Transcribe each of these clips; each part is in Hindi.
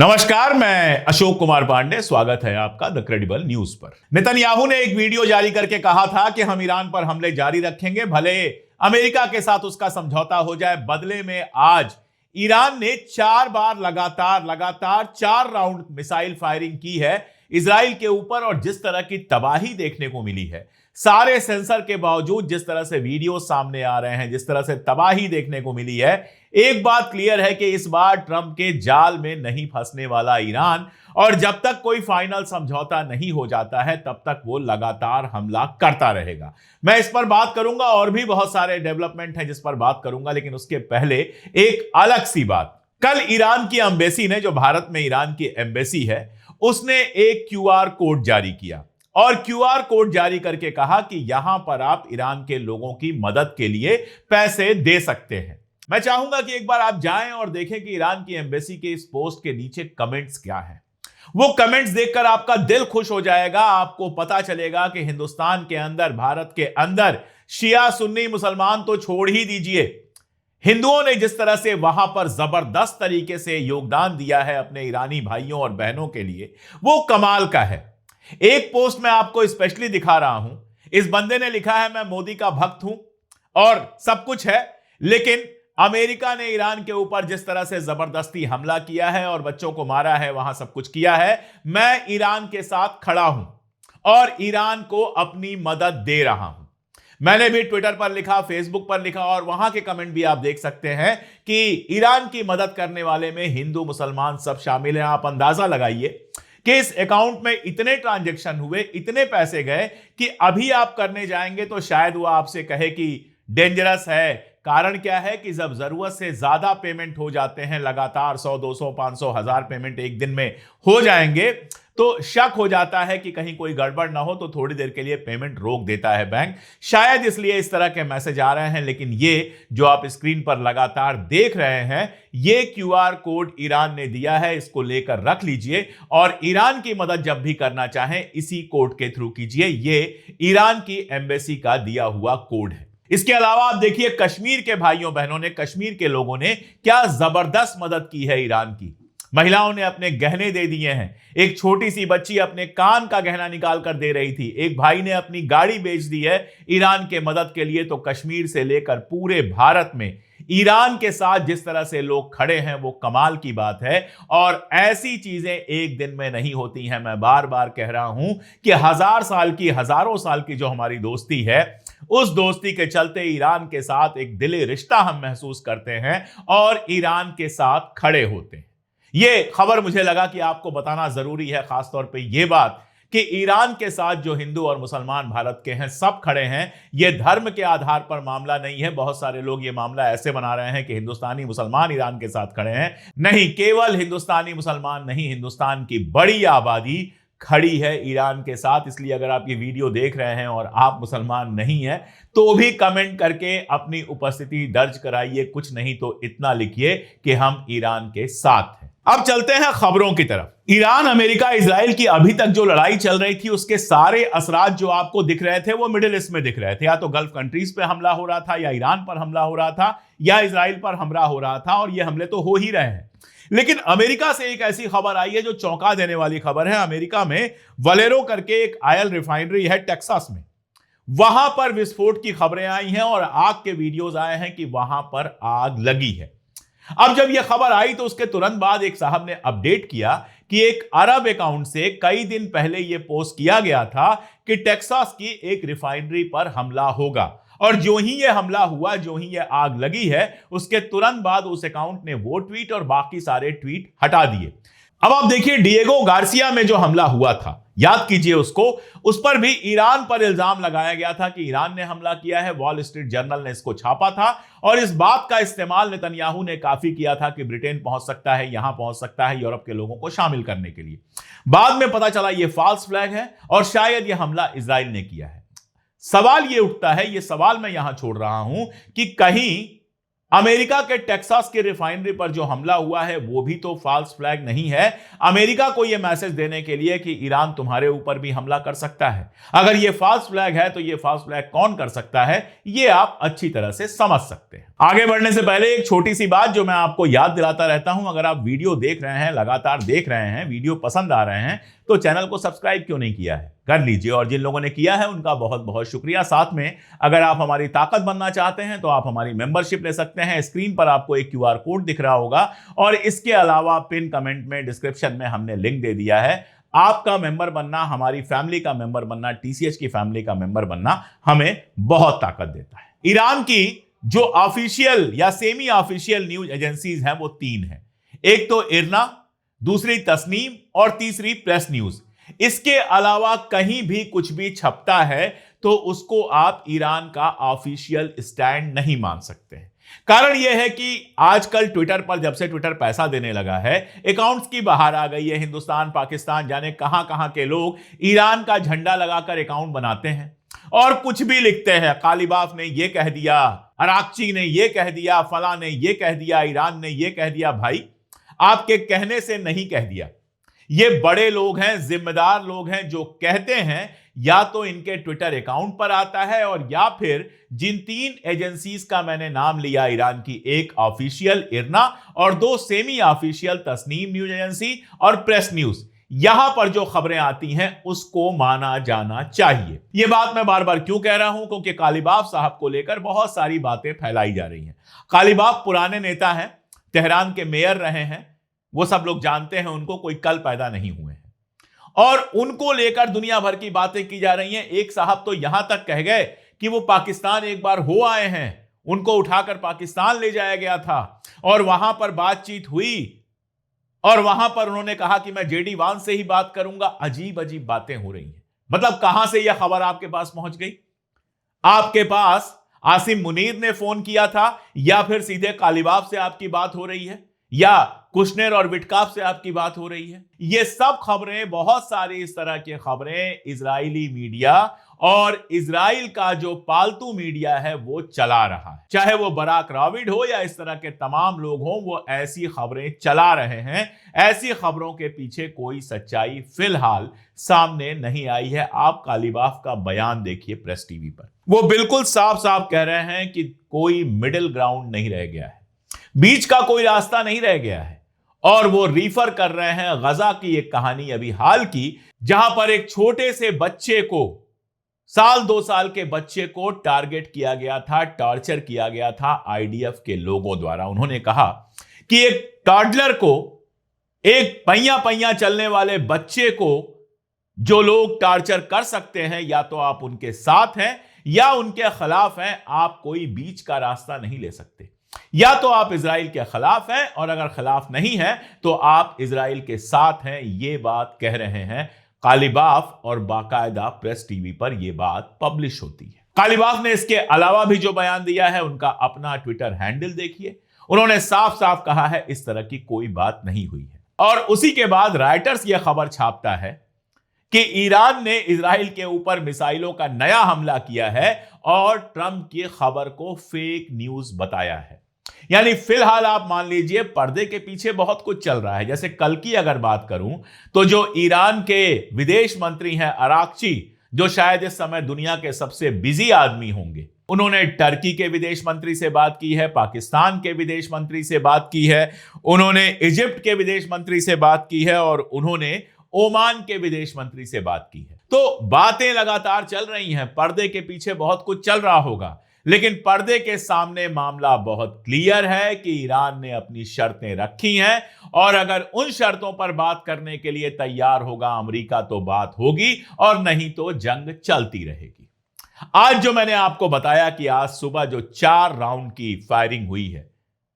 नमस्कार, मैं अशोक कुमार पांडे। स्वागत है आपका द क्रेडिबल न्यूज पर। नेतन्याहू ने एक वीडियो जारी करके कहा था कि हम ईरान पर हमले जारी रखेंगे, भले अमेरिका के साथ उसका समझौता हो जाए। बदले में आज ईरान ने 4 बार लगातार 4 राउंड मिसाइल फायरिंग की है इजराइल के ऊपर, और जिस तरह की तबाही देखने को मिली है, सारे सेंसर के बावजूद जिस तरह से वीडियो सामने आ रहे हैं, जिस तरह से तबाही देखने को मिली है, एक बात क्लियर है कि इस बार ट्रंप के जाल में नहीं फंसने वाला ईरान। और जब तक कोई फाइनल समझौता नहीं हो जाता है तब तक वो लगातार हमला करता रहेगा। मैं इस पर बात करूंगा, और भी बहुत सारे डेवलपमेंट हैं जिस पर बात करूंगा, लेकिन उसके पहले एक अलग सी बात। कल ईरान की एम्बेसी ने, जो भारत में ईरान की एम्बेसी है, उसने एक क्यूआर कोड जारी किया और क्यूआर कोड जारी करके कहा कि यहां पर आप ईरान के लोगों की मदद के लिए पैसे दे सकते हैं। मैं चाहूंगा कि एक बार आप जाएं और देखें कि ईरान की एम्बेसी के इस पोस्ट के नीचे कमेंट्स क्या हैं। वो कमेंट्स देखकर आपका दिल खुश हो जाएगा। आपको पता चलेगा कि हिंदुस्तान के अंदर, भारत के अंदर शिया सुन्नी मुसलमान तो छोड़ ही दीजिए, हिंदुओं ने जिस तरह से वहां पर जबरदस्त तरीके से योगदान दिया है अपने ईरानी भाइयों और बहनों के लिए, वो कमाल का है। एक पोस्ट मैं आपको स्पेशली दिखा रहा हूं। इस बंदे ने लिखा है, मैं मोदी का भक्त हूं और सब कुछ है, लेकिन अमेरिका ने ईरान के ऊपर जिस तरह से जबरदस्ती हमला किया है और बच्चों को मारा है, वहां सब कुछ किया है, मैं ईरान के साथ खड़ा हूं और ईरान को अपनी मदद दे रहा हूं। मैंने भी ट्विटर पर लिखा, फेसबुक पर लिखा, और वहां के कमेंट भी आप देख सकते हैं कि ईरान की मदद करने वाले में हिंदू मुसलमान सब शामिल हैं। आप अंदाजा लगाइए कि इस अकाउंट में इतने ट्रांजैक्शन हुए, इतने पैसे गए कि अभी आप करने जाएंगे तो शायद वो आपसे कहे कि डेंजरस है। कारण क्या है कि जब जरूरत से ज्यादा पेमेंट हो जाते हैं, लगातार 100, 200, 500, 1000 पेमेंट एक दिन में हो जाएंगे, तो शक हो जाता है कि कहीं कोई गड़बड़ ना हो, तो थोड़ी देर के लिए पेमेंट रोक देता है बैंक। शायद इसलिए इस तरह के मैसेज आ रहे हैं। लेकिन ये जो आप स्क्रीन पर लगातार देख रहे हैं, ये क्यूआर कोड ईरान ने दिया है। इसको लेकर रख लीजिए और ईरान की मदद जब भी करना चाहें इसी कोड के थ्रू कीजिए। ये ईरान की एम्बेसी का दिया हुआ कोड है। इसके अलावा आप देखिए, कश्मीर के भाइयों बहनों ने, कश्मीर के लोगों ने क्या जबरदस्त मदद की है ईरान की। महिलाओं ने अपने गहने दे दिए हैं। एक छोटी सी बच्ची अपने कान का गहना निकाल कर दे रही थी। एक भाई ने अपनी गाड़ी बेच दी है ईरान के मदद के लिए। तो कश्मीर से लेकर पूरे भारत में ईरान के साथ जिस तरह से लोग खड़े हैं, वो कमाल की बात है। और ऐसी चीजें एक दिन में नहीं होती हैं। मैं बार बार कह रहा हूं कि हजारों साल की जो हमारी दोस्ती है, उस दोस्ती के चलते ईरान के साथ एक दिली रिश्ता हम महसूस करते हैं और ईरान के साथ खड़े होते हैं। ये खबर मुझे लगा कि आपको बताना जरूरी है, खासतौर पे ये बात कि ईरान के साथ जो हिंदू और मुसलमान भारत के हैं, सब खड़े हैं। ये धर्म के आधार पर मामला नहीं है। बहुत सारे लोग ये मामला ऐसे बना रहे हैं कि हिंदुस्तानी मुसलमान ईरान के साथ खड़े हैं। नहीं, केवल हिंदुस्तानी मुसलमान नहीं, हिंदुस्तान की बड़ी आबादी खड़ी है ईरान के साथ। इसलिए अगर आप ये वीडियो देख रहे हैं और आप मुसलमान नहीं हैं, तो भी कमेंट करके अपनी उपस्थिति दर्ज कराइए। कुछ नहीं तो इतना लिखिए कि हम ईरान के साथ हैं। अब चलते हैं खबरों की तरफ। ईरान, अमेरिका, इजराइल की अभी तक जो लड़ाई चल रही थी, उसके सारे असरात जो आपको दिख रहे थे, वो मिडिल ईस्ट में दिख रहे थे। या तो गल्फ कंट्रीज पे हमला हो रहा था, या ईरान पर हमला हो रहा था, या इजराइल पर हमला हो रहा था, और ये हमले तो हो ही रहे हैं। लेकिन अमेरिका से एक ऐसी खबर आई है जो चौंका देने वाली खबर है। अमेरिका में वलेरो करके एक ऑयल रिफाइनरी है टेक्सास में, वहां पर विस्फोट की खबरें आई हैं और आग के वीडियोस आए हैं कि वहां पर आग लगी है। अब जब यह खबर आई तो उसके तुरंत बाद एक साहब ने अपडेट किया कि एक अरब अकाउंट से कई दिन पहले यह पोस्ट किया गया था कि टेक्सास की एक रिफाइनरी पर हमला होगा। और जो ही यह हमला हुआ, जो ही यह आग लगी है, उसके तुरंत बाद उस अकाउंट ने वो ट्वीट और बाकी सारे ट्वीट हटा दिए। अब आप देखिए, डिएगो गार्सिया में जो हमला हुआ था, याद कीजिए उसको, उस पर भी ईरान पर इल्जाम लगाया गया था कि ईरान ने हमला किया है। वॉल स्ट्रीट जर्नल ने इसको छापा था और इस बात का इस्तेमाल नेतन्याहू ने काफी किया था कि ब्रिटेन पहुंच सकता है, यहां पहुंच सकता है, यूरोप के लोगों को शामिल करने के लिए। बाद में पता चला यह फॉल्स फ्लैग है और शायद यह हमला इजराइल ने किया है। सवाल यह उठता है, यह सवाल मैं यहां छोड़ रहा हूं कि कहीं अमेरिका के टेक्सास की रिफाइनरी पर जो हमला हुआ है वो भी तो फॉल्स फ्लैग नहीं है। अमेरिका को यह मैसेज देने के लिए कि ईरान तुम्हारे ऊपर भी हमला कर सकता है। अगर यह फॉल्स फ्लैग है तो यह फॉल्स फ्लैग कौन कर सकता है, यह आप अच्छी तरह से समझ सकते हैं। आगे बढ़ने से पहले एक छोटी सी बात जो मैं आपको याद दिलाता रहता हूं, अगर आप वीडियो देख रहे हैं, लगातार देख रहे हैं, वीडियो पसंद आ रहे हैं, तो चैनल को सब्सक्राइब क्यों नहीं किया है, कर लीजिए। और जिन लोगों ने किया है उनका बहुत बहुत शुक्रिया। साथ में अगर आप हमारी ताकत बनना चाहते हैं तो आप हमारी मेंबरशिप ले सकते हैं। स्क्रीन पर आपको एक QR कोड दिख रहा होगा और इसके अलावा पिन कमेंट में, डिस्क्रिप्शन में हमने लिंक दे दिया है। आपका मेंबर बनना, हमारी फैमिली का मेंबर बनना, TCH की फैमिली का मेंबर बनना हमें बहुत ताकत देता है। ईरान की जो ऑफिशियल या सेमी ऑफिशियल न्यूज एजेंसीज हैं वो 3 हैं। एक तो इरना, दूसरी तस्नीम और तीसरी प्रेस न्यूज। इसके अलावा कहीं भी कुछ भी छपता है तो उसको आप ईरान का ऑफिशियल स्टैंड नहीं मान सकते हैं। कारण यह है कि आजकल ट्विटर पर, जब से ट्विटर पैसा देने लगा है, अकाउंट्स की बाहर आ गई है। हिंदुस्तान, पाकिस्तान, जाने कहां कहां के लोग ईरान का झंडा लगाकर अकाउंट बनाते हैं और कुछ भी लिखते हैं। कालिबाफ ने यह कह दिया, अराक्ची ने यह कह दिया, फला ने यह कह दिया, ईरान ने यह कह दिया। भाई, आपके कहने से नहीं कह दिया। ये बड़े लोग हैं, जिम्मेदार लोग हैं, जो कहते हैं या तो इनके ट्विटर अकाउंट पर आता है और या फिर जिन 3 एजेंसीज का मैंने नाम लिया ईरान की, एक ऑफिशियल इरना और 2 semi official Tasnim news agency और प्रेस न्यूज, यहां पर जो खबरें आती हैं उसको माना जाना चाहिए। यह बात मैं बार बार क्यों कह रहा हूं, क्योंकि कालिबाफ साहब को लेकर बहुत सारी बातें फैलाई जा रही हैं। कालिबाफ पुराने नेता हैं, तेहरान के मेयर रहे हैं, वो सब लोग जानते हैं उनको, कोई कल पैदा नहीं हुए हैं और उनको लेकर दुनिया भर की बातें की जा रही हैं। एक साहब तो यहां तक कह गए कि वो पाकिस्तान एक बार हो आए हैं, उनको उठाकर पाकिस्तान ले जाया गया था और वहां पर बातचीत हुई और वहां पर उन्होंने कहा कि मैं JD वांस से ही बात करूंगा। अजीब अजीब बातें हो रही हैं। मतलब कहां से यह खबर आपके पास पहुंच गई? आपके पास आसिम मुनीर ने फोन किया था या फिर सीधे कालिबाफ से आपकी बात हो रही है या कुशनेर और विटकाफ से आपकी बात हो रही है? ये सब खबरें, बहुत सारी इस तरह की खबरें इजरायली मीडिया और इजराइल का जो पालतू मीडिया है वो चला रहा है। चाहे वो बराक राविड हो या इस तरह के तमाम लोग हों, वो ऐसी खबरें चला रहे हैं। ऐसी खबरों के पीछे कोई सच्चाई फिलहाल सामने नहीं आई है। आप कालिबाफ का बयान देखिए प्रेस टीवी पर, वो बिल्कुल साफ साफ कह रहे हैं कि कोई मिडिल ग्राउंड नहीं रह गया है, बीच का कोई रास्ता नहीं रह गया है। और वो रिफर कर रहे हैं गजा की एक कहानी अभी हाल की, जहां पर एक छोटे से बच्चे को, 2 साल के बच्चे को टारगेट किया गया था, टॉर्चर किया गया था IDF के लोगों द्वारा। उन्होंने कहा कि एक टॉडलर को, एक पहिया पहिया चलने वाले बच्चे को जो लोग टॉर्चर कर सकते हैं, या तो आप उनके साथ हैं या उनके खिलाफ हैं। आप कोई बीच का रास्ता नहीं ले सकते। या तो आप इजराइल के खिलाफ हैं और अगर खिलाफ नहीं है तो आप इजराइल के साथ हैं। ये बात कह रहे हैं कालिबाफ और बाकायदा प्रेस टीवी पर यह बात पब्लिश होती है। कालिबाफ ने इसके अलावा भी जो बयान दिया है, उनका अपना ट्विटर हैंडल देखिए। उन्होंने साफ साफ कहा है इस तरह की कोई बात नहीं हुई है। और उसी के बाद राइटर्स यह खबर छापता है कि ईरान ने इजराइल के ऊपर मिसाइलों का नया हमला किया है और ट्रंप की खबर को फेक न्यूज बताया है। यानी फिलहाल आप मान लीजिए पर्दे के पीछे बहुत कुछ चल रहा है। जैसे कल की अगर बात करूं तो जो ईरान के विदेश मंत्री हैं अराक्ची, जो शायद इस समय दुनिया के सबसे बिजी आदमी होंगे, उन्होंने टर्की के विदेश मंत्री से बात की है, पाकिस्तान के विदेश मंत्री से बात की है, उन्होंने इजिप्ट के विदेश मंत्री से बात की है और उन्होंने ओमान के विदेश मंत्री से बात की है। तो बातें लगातार चल रही हैं। पर्दे के पीछे बहुत कुछ चल रहा होगा, लेकिन पर्दे के सामने मामला बहुत क्लियर है कि ईरान ने अपनी शर्तें रखी हैं और अगर उन शर्तों पर बात करने के लिए तैयार होगा अमेरिका तो बात होगी और नहीं तो जंग चलती रहेगी। आज जो मैंने आपको बताया कि आज सुबह जो 4 राउंड की फायरिंग हुई है,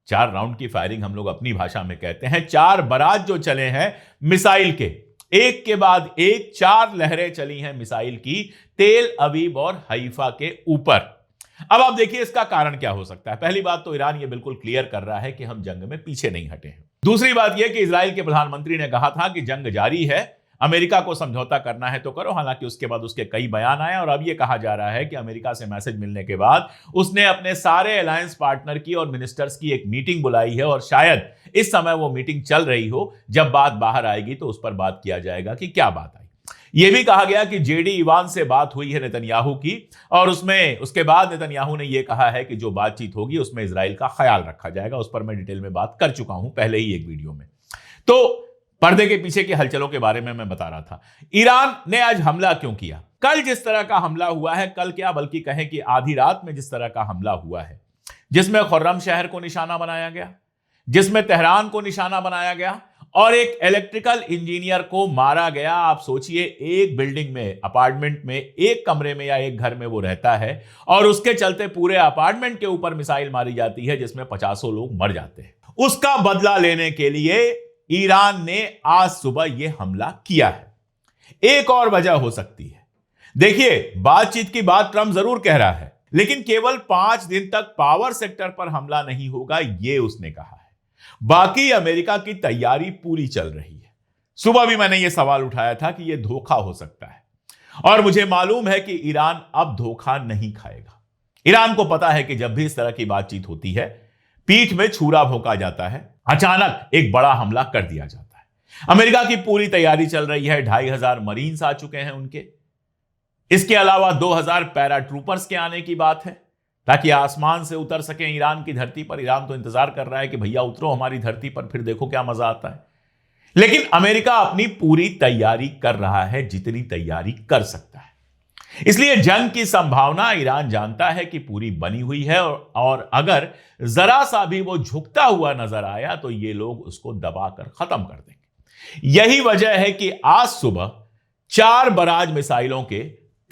4 राउंड की फायरिंग हम लोग अपनी भाषा में कहते हैं, 4 बराज जो चले हैं मिसाइल के, एक के बाद एक 4 लहरें चली हैं मिसाइल की तेल अवीव और हैफा के ऊपर। अब आप देखिए इसका कारण क्या हो सकता है। पहली बात तो ईरान ये बिल्कुल क्लियर कर रहा है कि हम जंग में पीछे नहीं हटे हैं। दूसरी बात यह कि इजराइल के प्रधानमंत्री ने कहा था कि जंग जारी है, अमेरिका को समझौता करना है तो करो। हालांकि उसके बाद उसके कई बयान आए और अब यह कहा जा रहा है कि अमेरिका से मैसेज मिलने के बाद उसने अपने सारे अलायंस पार्टनर की और मिनिस्टर्स की एक मीटिंग बुलाई है और शायद इस समय वो मीटिंग चल रही हो। जब बात बाहर आएगी तो उस पर बात किया जाएगा कि क्या बात आई। यह भी कहा गया कि जेडी इवान से बात हुई है नेतन्याहू की और उसके बाद नेतन्याहू ने यह कहा है कि जो बातचीत होगी उसमें इजराइल का ख्याल रखा जाएगा। उस पर मैं डिटेल में बात कर चुका हूं पहले ही एक वीडियो में। तो पर्दे के पीछे की हलचलों के बारे में मैं बता रहा था। ईरान ने आज हमला क्यों किया? कल जिस तरह का हमला हुआ है, कल क्या बल्कि कहें कि आधी रात में जिस तरह का हमला हुआ है, जिसमें खुर्रम शहर को निशाना बनाया गया, जिसमें तेहरान को निशाना बनाया गया और एक इलेक्ट्रिकल इंजीनियर को मारा गया। आप सोचिए, एक बिल्डिंग में, अपार्टमेंट में, एक कमरे में या एक घर में वो रहता है और उसके चलते पूरे अपार्टमेंट के ऊपर मिसाइल मारी जाती है जिसमें 50 लोग मर जाते हैं। उसका बदला लेने के लिए ईरान ने आज सुबह यह हमला किया है। एक और वजह हो सकती है। देखिए, बातचीत की बात ट्रंप जरूर कह रहा है, लेकिन केवल 5 दिन तक पावर सेक्टर पर हमला नहीं होगा, यह उसने कहा है। बाकी अमेरिका की तैयारी पूरी चल रही है। सुबह भी मैंने यह सवाल उठाया था कि यह धोखा हो सकता है और मुझे मालूम है कि ईरान अब धोखा नहीं खाएगा। ईरान को पता है कि जब भी इस तरह की बातचीत होती है, पीठ में छुरा भोंका जाता है, अचानक एक बड़ा हमला कर दिया जाता है। अमेरिका की पूरी तैयारी चल रही है। 2500 मरीन्स आ चुके हैं उनके। इसके अलावा 2000 पैरा ट्रूपर्स के आने की बात है ताकि आसमान से उतर सकें ईरान की धरती पर। ईरान तो इंतजार कर रहा है कि भैया उतरो हमारी धरती पर, फिर देखो क्या मजा आता है। लेकिन अमेरिका अपनी पूरी तैयारी कर रहा है, जितनी तैयारी कर सकता है। इसलिए जंग की संभावना ईरान जानता है कि पूरी बनी हुई है और अगर जरा सा भी वो झुकता हुआ नजर आया तो ये लोग उसको दबाकर खत्म कर देंगे। यही वजह है कि आज सुबह 4 बराज मिसाइलों के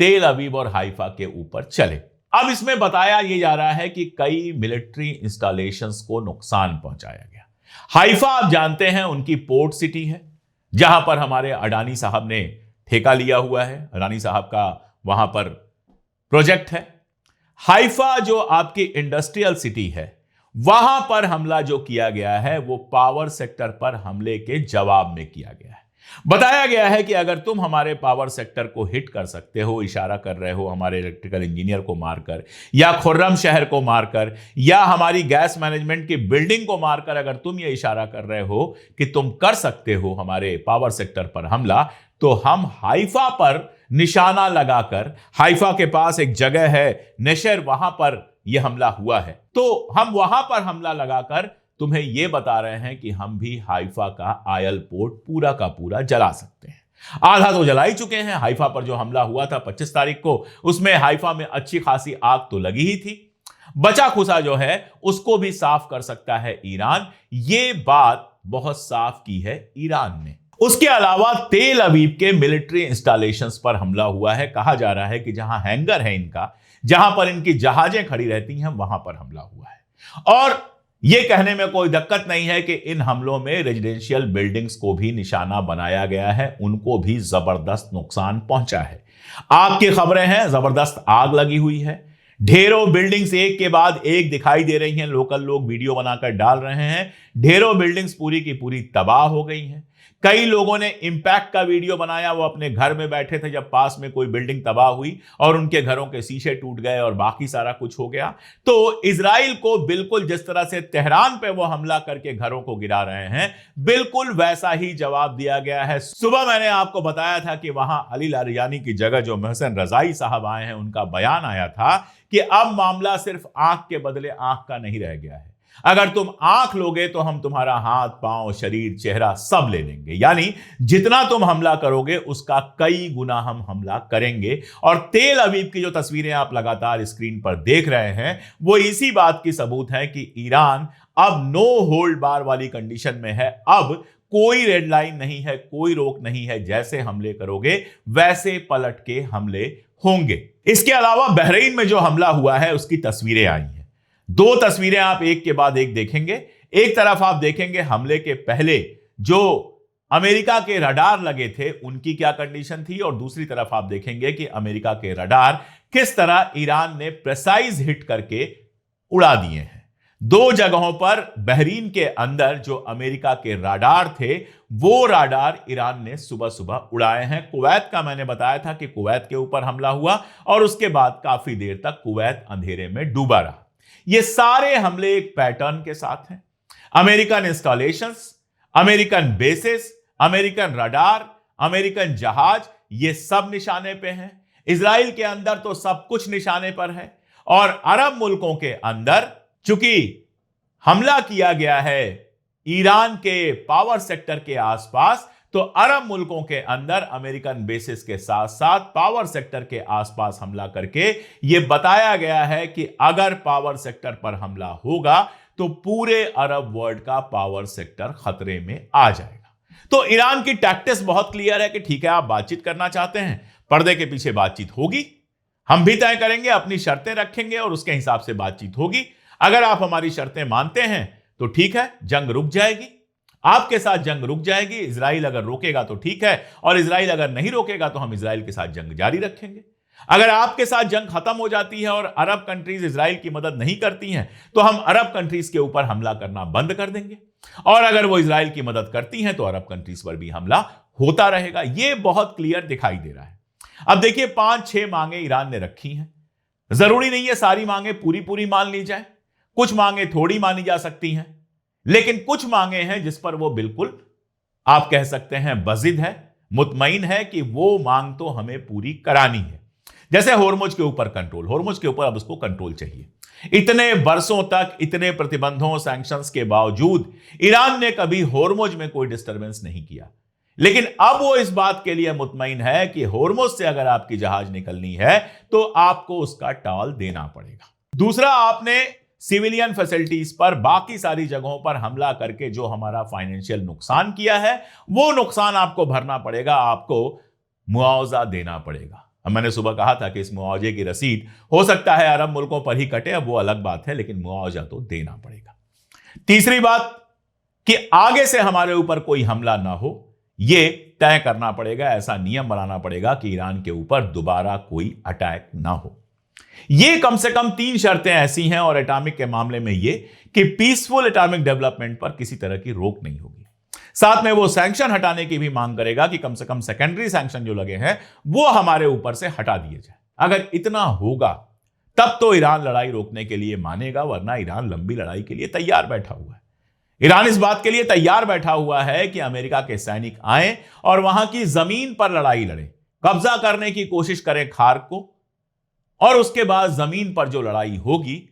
तेल अवीव और हाइफा के ऊपर चले। अब इसमें बताया यह जा रहा है कि कई मिलिट्री इंस्टॉलेशंस को नुकसान पहुंचाया गया। हाइफा आप जानते हैं उनकी पोर्ट सिटी है, जहां पर हमारे अडानी साहब ने ठेका लिया हुआ है। अडानी साहब का वहां पर प्रोजेक्ट है। हाइफा जो आपकी इंडस्ट्रियल सिटी है, वहां पर हमला जो किया गया है वो पावर सेक्टर पर हमले के जवाब में किया गया है। बताया गया है कि अगर तुम हमारे पावर सेक्टर को हिट कर सकते हो, इशारा कर रहे हो हमारे इलेक्ट्रिकल इंजीनियर को मारकर या खुर्रम शहर को मारकर या हमारी गैस मैनेजमेंट की बिल्डिंग को मारकर, अगर तुम ये इशारा कर रहे हो कि तुम कर सकते हो हमारे पावर सेक्टर पर हमला, तो हम हाइफा पर निशाना लगाकर, हाइफा के पास एक जगह है नेशर, वहां पर यह हमला हुआ है, तो हम वहां पर हमला लगाकर तुम्हें यह बता रहे हैं कि हम भी हाइफा का आयल पोर्ट पूरा का पूरा जला सकते हैं। आधा तो जला ही चुके हैं। हाइफा पर जो हमला हुआ था 25 तारीख को, उसमें हाइफा में अच्छी खासी आग तो लगी ही थी। बचा खुसा जो है उसको भी साफ कर सकता है ईरान। ये बात बहुत साफ की है ईरान ने। उसके अलावा तेल अवीव के मिलिट्री इंस्टॉलेशंस पर हमला हुआ है। कहा जा रहा है कि जहां हैंगर है इनका, जहां पर इनकी जहाजें खड़ी रहती हैं, वहां पर हमला हुआ है। और यह कहने में कोई दिक्कत नहीं है कि इन हमलों में रेजिडेंशियल बिल्डिंग्स को भी निशाना बनाया गया है, उनको भी जबरदस्त नुकसान पहुंचा है। आग की खबरें हैं, जबरदस्त आग लगी हुई है। ढेरों बिल्डिंग्स एक के बाद एक दिखाई दे रही हैं। लोकल लोग वीडियो बनाकर डाल रहे हैं। ढेरों बिल्डिंग्स पूरी की पूरी तबाह हो गई हैं। कई लोगों ने इंपैक्ट का वीडियो बनाया। वो अपने घर में बैठे थे जब पास में कोई बिल्डिंग तबाह हुई और उनके घरों के शीशे टूट गए और बाकी सारा कुछ हो गया। तो इजराइल को बिल्कुल जिस तरह से तेहरान पे वो हमला करके घरों को गिरा रहे हैं, बिल्कुल वैसा ही जवाब दिया गया है। सुबह मैंने आपको बताया था कि वहां अली लारियानी की जगह जो मोहसिन रजाई साहब आए हैं, उनका बयान आया था कि अब मामला सिर्फ आंख के बदले आंख का नहीं रह गया है। अगर तुम आंख लोगे तो हम तुम्हारा हाथ, पांव, शरीर, चेहरा सब ले लेंगे। यानी जितना तुम हमला करोगे उसका कई गुना हम हमला करेंगे। और तेल अवीव की जो तस्वीरें आप लगातार स्क्रीन पर देख रहे हैं, वो इसी बात की सबूत है कि ईरान अब नो होल्ड बार वाली कंडीशन में है। अब कोई रेड लाइन नहीं है, कोई रोक नहीं है। जैसे हमले करोगे वैसे पलट के हमले होंगे। इसके अलावा बहरीन में जो हमला हुआ है उसकी तस्वीरें आई हैं। 2 तस्वीरें आप एक के बाद एक देखेंगे। एक तरफ आप देखेंगे हमले के पहले जो अमेरिका के रडार लगे थे उनकी क्या कंडीशन थी, और दूसरी तरफ आप देखेंगे कि अमेरिका के रडार किस तरह ईरान ने प्रिसाइज हिट करके उड़ा दिए हैं। दो जगहों पर बहरीन के अंदर जो अमेरिका के राडार थे, वो राडार ईरान ने सुबह सुबह उड़ाए हैं। कुवैत का मैंने बताया था कि कुवैत के ऊपर हमला हुआ और उसके बाद काफी देर तक कुवैत अंधेरे में डूबा रहा। ये सारे हमले एक पैटर्न के साथ हैं। American installations, American basis, American radar, American जहाज, ये सब निशाने पे हैं। इजराइल के अंदर तो सब कुछ निशाने पर है और अरब मुल्कों के अंदर चूंकि हमला किया गया है ईरान के पावर सेक्टर के आसपास, तो अरब मुल्कों के अंदर अमेरिकन बेसिस के साथ साथ पावर सेक्टर के आसपास हमला करके यह बताया गया है कि अगर पावर सेक्टर पर हमला होगा तो पूरे अरब वर्ल्ड का पावर सेक्टर खतरे में आ जाएगा। तो ईरान की टैक्टिक्स बहुत क्लियर है कि ठीक है, आप बातचीत करना चाहते हैं, पर्दे के पीछे बातचीत होगी, हम भी तय करेंगे, अपनी शर्तें रखेंगे और उसके हिसाब से बातचीत होगी। अगर आप हमारी शर्तें मानते हैं तो ठीक है, जंग रुक जाएगी, आपके साथ जंग रुक जाएगी। इजराइल अगर रोकेगा तो ठीक है, और इजराइल अगर नहीं रोकेगा तो हम इजराइल के साथ जंग जारी रखेंगे। अगर आपके साथ जंग खत्म हो जाती है और अरब कंट्रीज इजराइल की मदद नहीं करती हैं, तो हम अरब कंट्रीज के ऊपर हमला करना बंद कर देंगे, और अगर वो इजराइल की मदद करती हैं तो अरब कंट्रीज पर भी हमला होता रहेगा। यह बहुत क्लियर दिखाई दे रहा है। अब देखिए, 5-6 मांगे ईरान ने रखी हैं। जरूरी नहीं है सारी मांगे पूरी पूरी मान ली जाए, कुछ मांगे थोड़ी मानी जा सकती हैं, लेकिन कुछ मांगे हैं जिस पर वो बिल्कुल आप कह सकते हैं बजिद है, मुतमईन है कि वो मांग तो हमें पूरी करानी है। जैसे होर्मुज के ऊपर कंट्रोल, होर्मुज के ऊपर अब उसको कंट्रोल चाहिए। इतने बरसों तक इतने प्रतिबंधों, सैंक्शंस के बावजूद ईरान ने कभी होर्मुज में कोई डिस्टरबेंस नहीं किया, लेकिन अब वो इस बात के लिए मुतमईन है कि होर्मुज से अगर आपकी जहाज निकलनी है तो आपको उसका टाल देना पड़ेगा। दूसरा, आपने सिविलियन फैसिलिटीज पर, बाकी सारी जगहों पर हमला करके जो हमारा फाइनेंशियल नुकसान किया है, वो नुकसान आपको भरना पड़ेगा, आपको मुआवजा देना पड़ेगा। अब मैंने सुबह कहा था कि इस मुआवजे की रसीद हो सकता है अरब मुल्कों पर ही कटे, अब वो अलग बात है, लेकिन मुआवजा तो देना पड़ेगा। तीसरी बात कि आगे से हमारे ऊपर कोई हमला ना हो, यह तय करना पड़ेगा, ऐसा नियम बनाना पड़ेगा कि ईरान के ऊपर दोबारा कोई अटैक ना हो। ये कम से कम 3 शर्तें ऐसी हैं, और एटॉमिक के मामले में ये कि पीसफुल एटॉमिक डेवलपमेंट पर किसी तरह की रोक नहीं होगी। साथ में वो सैंक्शन हटाने की भी मांग करेगा कि कम से कम सेकेंडरी सैंक्शन जो लगे हैं वो हमारे ऊपर से हटा दिए जाए। अगर इतना होगा तब तो ईरान लड़ाई रोकने के लिए मानेगा, वरना ईरान लंबी लड़ाई के लिए तैयार बैठा हुआ है। ईरान इस बात के लिए तैयार बैठा हुआ है कि अमेरिका के सैनिक आए और वहां की जमीन पर लड़ाई लड़े, कब्जा करने की कोशिश करें खार को, और उसके बाद जमीन पर जो लड़ाई होगी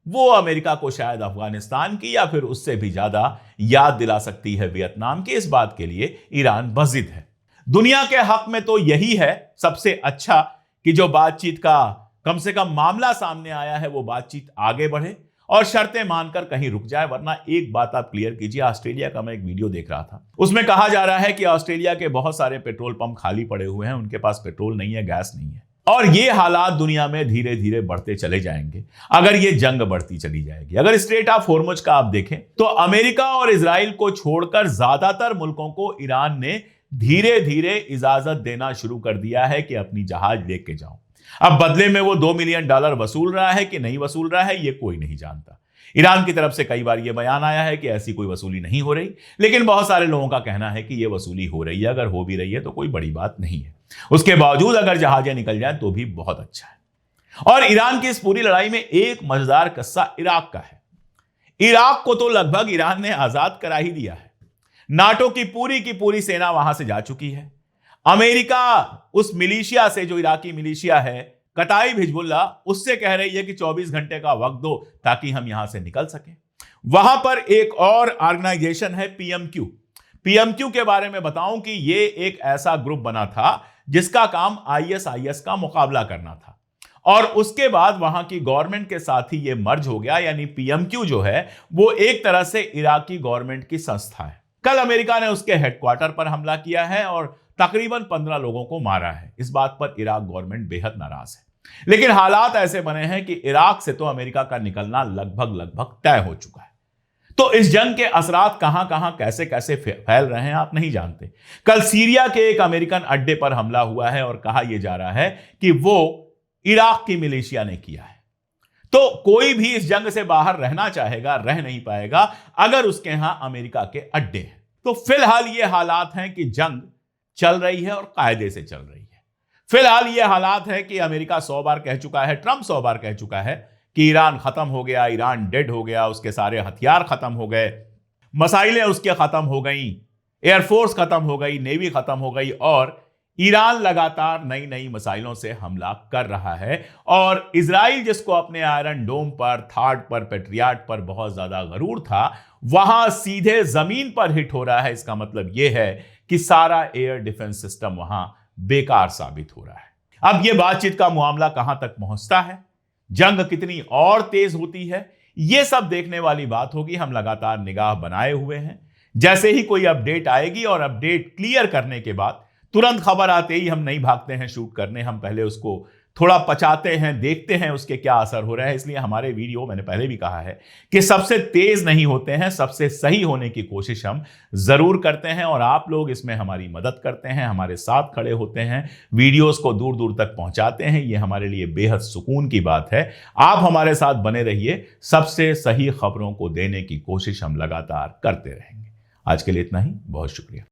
वो अमेरिका को शायद अफगानिस्तान की या फिर उससे भी ज्यादा याद दिला सकती है वियतनाम की। इस बात के लिए ईरान बजिद है। दुनिया के हक में तो यही है सबसे अच्छा कि जो बातचीत का कम से कम मामला सामने आया है वो बातचीत आगे बढ़े और शर्तें मानकर कहीं रुक जाए। वरना एक बात आप क्लियर कीजिए, ऑस्ट्रेलिया का मैं एक वीडियो देख रहा था, उसमें कहा जा रहा है कि ऑस्ट्रेलिया के बहुत सारे पेट्रोल पंप खाली पड़े हुए हैं, उनके पास पेट्रोल नहीं है, गैस नहीं है, और ये हालात दुनिया में धीरे धीरे बढ़ते चले जाएंगे अगर ये जंग बढ़ती चली जाएगी। अगर स्ट्रेट ऑफ होर्मुज का आप देखें तो अमेरिका और इजराइल को छोड़कर ज्यादातर मुल्कों को ईरान ने धीरे धीरे इजाजत देना शुरू कर दिया है कि अपनी जहाज लेके जाओ। अब बदले में वो $2 मिलियन वसूल रहा है कि नहीं वसूल रहा है ये कोई नहीं जानता। ईरान की तरफ से कई बार यह बयान आया है कि ऐसी कोई वसूली नहीं हो रही, लेकिन बहुत सारे लोगों का कहना है कि यह वसूली हो रही है। अगर हो भी रही है तो कोई बड़ी बात नहीं है, उसके बावजूद अगर जहाजें निकल जाएं तो भी बहुत अच्छा है। और ईरान की इस पूरी लड़ाई में एक मजेदार किस्सा इराक का है। इराक को तो लगभग ईरान ने आजाद करा ही दिया है। नाटो की पूरी सेना वहां से जा चुकी है। अमेरिका उस मिलिशिया से, जो इराकी मिलिशिया है कताइब हिजबुल्लाह, उससे कह रही है कि 24 घंटे का वक्त दो ताकि हम यहां से निकल सकें। वहां पर एक और ऑर्गेनाइजेशन है पीएमक्यू। पीएमक्यू के बारे में बताऊं कि यह एक ऐसा ग्रुप बना था जिसका काम आईएसआईएस का मुकाबला करना था, और उसके बाद वहां की गवर्नमेंट के साथ ही यह मर्ज हो गया। यानी पीएमक्यू जो है वो एक तरह से इराकी गवर्नमेंट की संस्था है। कल अमेरिका ने उसके हेडक्वार्टर पर हमला किया है और तकरीबन 15 लोगों को मारा है। इस बात पर इराक गवर्नमेंट बेहद नाराज है, लेकिन हालात ऐसे बने हैं कि इराक से तो अमेरिका का निकलना लगभग तय हो चुका है। तो इस जंग के असरात कहां कहां कैसे कैसे फैल रहे हैं आप नहीं जानते। कल सीरिया के एक अमेरिकन अड्डे पर हमला हुआ है और कहा यह जा रहा है कि वो इराक की मिलिशिया ने किया है। तो कोई भी इस जंग से बाहर रहना चाहेगा, रह नहीं पाएगा अगर उसके यहां अमेरिका के अड्डे हैं। तो फिलहाल ये हालात हैं कि जंग चल रही है और कायदे से चल रही है। फिलहाल ये हालात है कि अमेरिका 100 बार कह चुका है, ट्रंप 100 बार कह चुका है कि ईरान खत्म हो गया, ईरान डेड हो गया, उसके सारे हथियार खत्म हो गए, मिसाइलें उसके खत्म हो गई, एयरफोर्स खत्म हो गई, नेवी खत्म हो गई, और ईरान लगातार नई नई मिसाइलों से हमला कर रहा है। और इजराइल जिसको अपने आयरन डोम पर, थार्ड पर, पेट्रियाट पर बहुत ज्यादा गरूर था, वहां सीधे जमीन पर हिट हो रहा है। इसका मतलब यह है कि सारा एयर डिफेंस सिस्टम वहां बेकार साबित हो रहा है। अब यह बातचीत का मामला कहां तक पहुंचता है, जंग कितनी और तेज होती है, यह सब देखने वाली बात होगी। हम लगातार निगाह बनाए हुए हैं। जैसे ही कोई अपडेट आएगी और अपडेट क्लियर करने के बाद तुरंत खबर आते ही हम नहीं भागते हैं शूट करने, हम पहले उसको थोड़ा पचाते हैं, देखते हैं उसके क्या असर हो रहा है। इसलिए हमारे वीडियो, मैंने पहले भी कहा है कि सबसे तेज नहीं होते हैं, सबसे सही होने की कोशिश हम जरूर करते हैं, और आप लोग इसमें हमारी मदद करते हैं, हमारे साथ खड़े होते हैं, वीडियोस को दूर दूर तक पहुंचाते हैं। ये हमारे लिए बेहद सुकून की बात है। आप हमारे साथ बने रहिए, सबसे सही खबरों को देने की कोशिश हम लगातार करते रहेंगे। आज के लिए इतना ही, बहुत शुक्रिया।